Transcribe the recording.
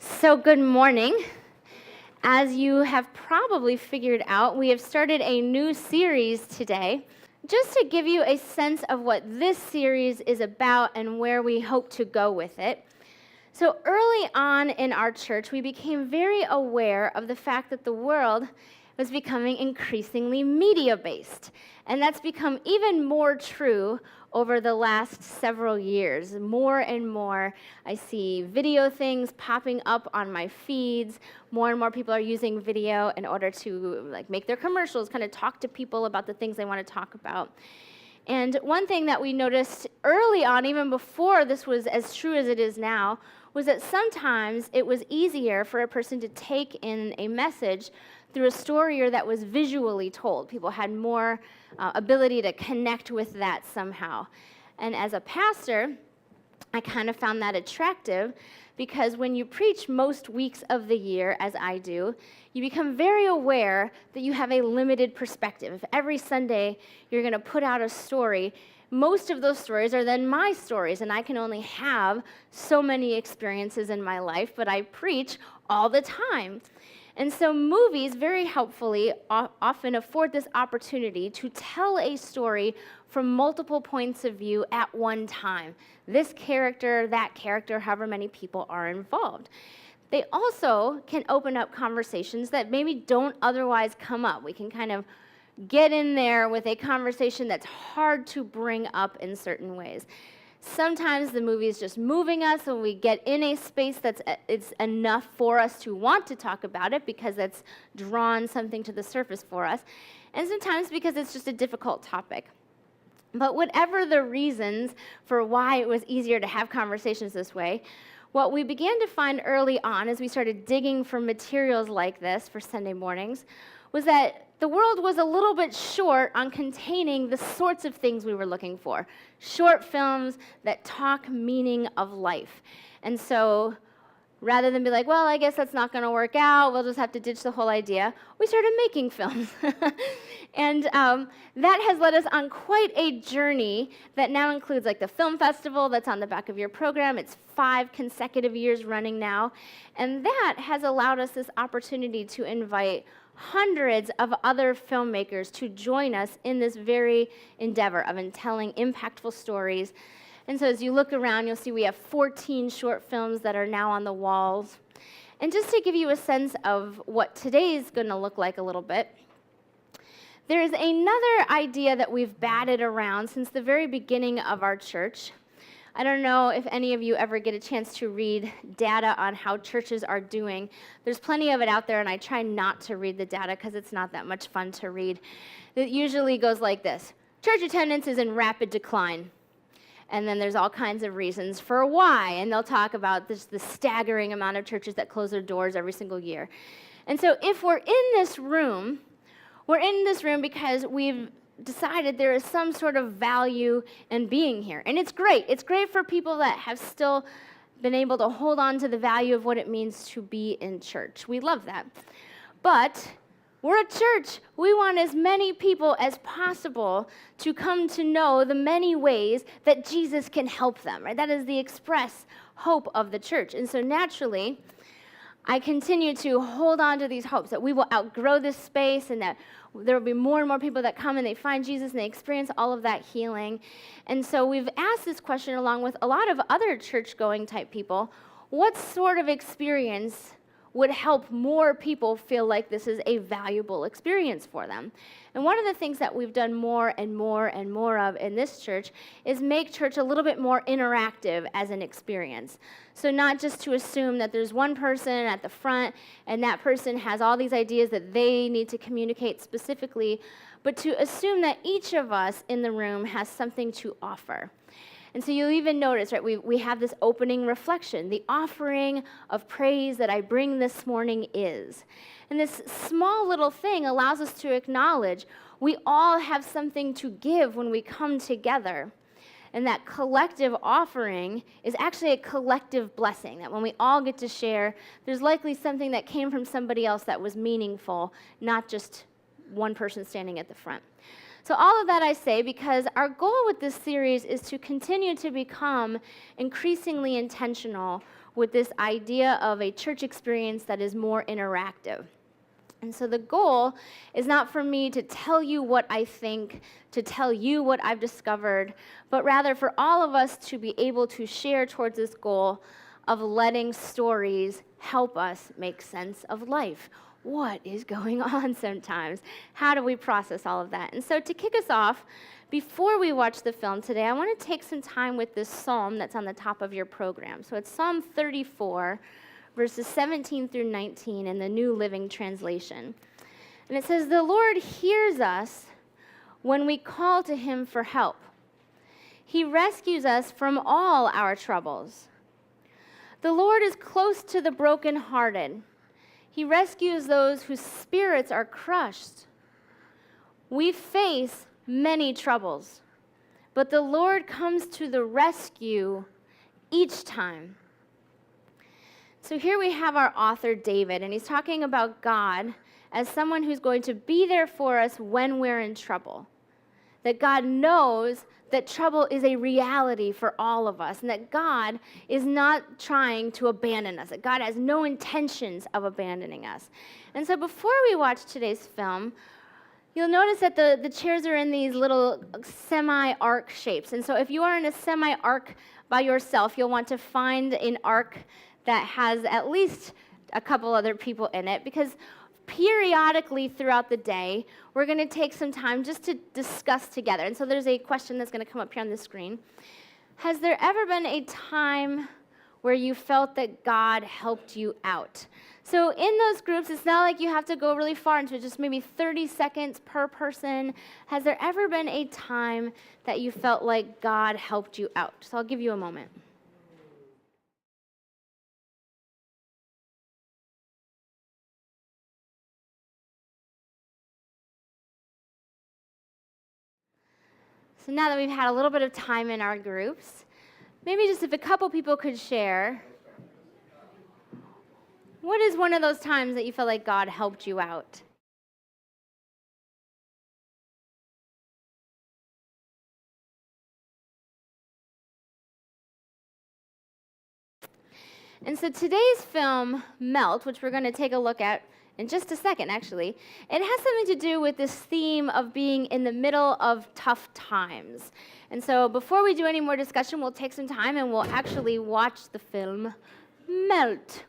So, good morning. As you have probably figured out, we have started a new series today. Just to give you a sense of what this series is about and where we hope to go with it. So, early on in our church, we became very aware of the fact that the world was becoming increasingly media-based. And that's become even more true over the last several years. More and more, I see video things popping up on my feeds. More and more people are using video in order to make their commercials, kind of talk to people about the things they want to talk about. And one thing that we noticed early on, even before this was as true as it is now, was that sometimes it was easier for a person to take in a message through a story that was visually told. People had more ability to connect with that somehow. And as a pastor, I kind of found that attractive because when you preach most weeks of the year, as I do, you become very aware that you have a limited perspective. If every Sunday you're going to put out a story, most of those stories are then my stories, and I can only have so many experiences in my life, but I preach all the time. And so movies very helpfully often afford this opportunity to tell a story from multiple points of view at one time. This character, that character, however many people are involved. They also can open up conversations that maybe don't otherwise come up. We can kind of get in there with a conversation that's hard to bring up in certain ways. Sometimes the movie is just moving us and we get in a space it's enough for us to want to talk about it because it's drawn something to the surface for us. And sometimes because it's just a difficult topic. But whatever the reasons for why it was easier to have conversations this way, what we began to find early on as we started digging for materials like this for Sunday mornings was that the world was a little bit short on containing the sorts of things we were looking for. Short films that talk meaning of life. And so rather than be like, well, I guess that's not going to work out, we'll just have to ditch the whole idea, we started making films. And that has led us on quite a journey that now includes the film festival that's on the back of your program. It's 5 consecutive years running now. And that has allowed us this opportunity to invite hundreds of other filmmakers to join us in this very endeavor of telling impactful stories. And so as you look around, you'll see we have 14 short films that are now on the walls. And just to give you a sense of what today is going to look like a little bit, there's another idea that we've batted around since the very beginning of our church. I don't know if any of you ever get a chance to read data on how churches are doing. There's plenty of it out there, and I try not to read the data because it's not that much fun to read. It usually goes like this. Church attendance is in rapid decline. And then there's all kinds of reasons for why, and they'll talk about the staggering amount of churches that close their doors every single year. And so if we're in this room because we've decided there is some sort of value in being here. And it's great. It's great for people that have still been able to hold on to the value of what it means to be in church. We love that. But we're a church. We want as many people as possible to come to know the many ways that Jesus can help them, right? That is the express hope of the church. And so naturally, I continue to hold on to these hopes that we will outgrow this space and that there will be more and more people that come and they find Jesus and they experience all of that healing. And so we've asked this question along with a lot of other church-going type people, what sort of experience would help more people feel like this is a valuable experience for them? And one of the things that we've done more and more and more of in this church is make church a little bit more interactive as an experience. So not just to assume that there's one person at the front and that person has all these ideas that they need to communicate specifically, but to assume that each of us in the room has something to offer. And so you'll even notice, right, we have this opening reflection. The offering of praise that I bring this morning is. And this small little thing allows us to acknowledge we all have something to give when we come together. And that collective offering is actually a collective blessing, that when we all get to share, there's likely something that came from somebody else that was meaningful, not just one person standing at the front. So all of that I say because our goal with this series is to continue to become increasingly intentional with this idea of a church experience that is more interactive. And so the goal is not for me to tell you what I think, to tell you what I've discovered, but rather for all of us to be able to share towards this goal of letting stories help us make sense of life. What is going on sometimes? How do we process all of that? And so to kick us off, before we watch the film today, I want to take some time with this psalm that's on the top of your program. So it's Psalm 34, verses 17 through 19 in the New Living Translation. And it says, "The Lord hears us when we call to him for help. He rescues us from all our troubles. The Lord is close to the brokenhearted. He rescues those whose spirits are crushed. We face many troubles, but the Lord comes to the rescue each time." So here we have our author, David, and he's talking about God as someone who's going to be there for us when we're in trouble. That God knows that trouble is a reality for all of us, and that God is not trying to abandon us, that God has no intentions of abandoning us. And so before we watch today's film, you'll notice that the chairs are in these little semi-arc shapes. And so if you are in a semi-arc by yourself, you'll want to find an arc that has at least a couple other people in it, because periodically throughout the day, we're going to take some time just to discuss together. And so there's a question that's going to come up here on the screen. Has there ever been a time where you felt that God helped you out? So in those groups, it's not like you have to go really far into it, just maybe 30 seconds per person. Has there ever been a time that you felt like God helped you out? So I'll give you a moment. So now that we've had a little bit of time in our groups, maybe just if a couple people could share, what is one of those times that you felt like God helped you out? And so today's film, Melt, which we're going to take a look at in just a second, actually, it has something to do with this theme of being in the middle of tough times. And so before we do any more discussion, we'll take some time and we'll actually watch the film Melt.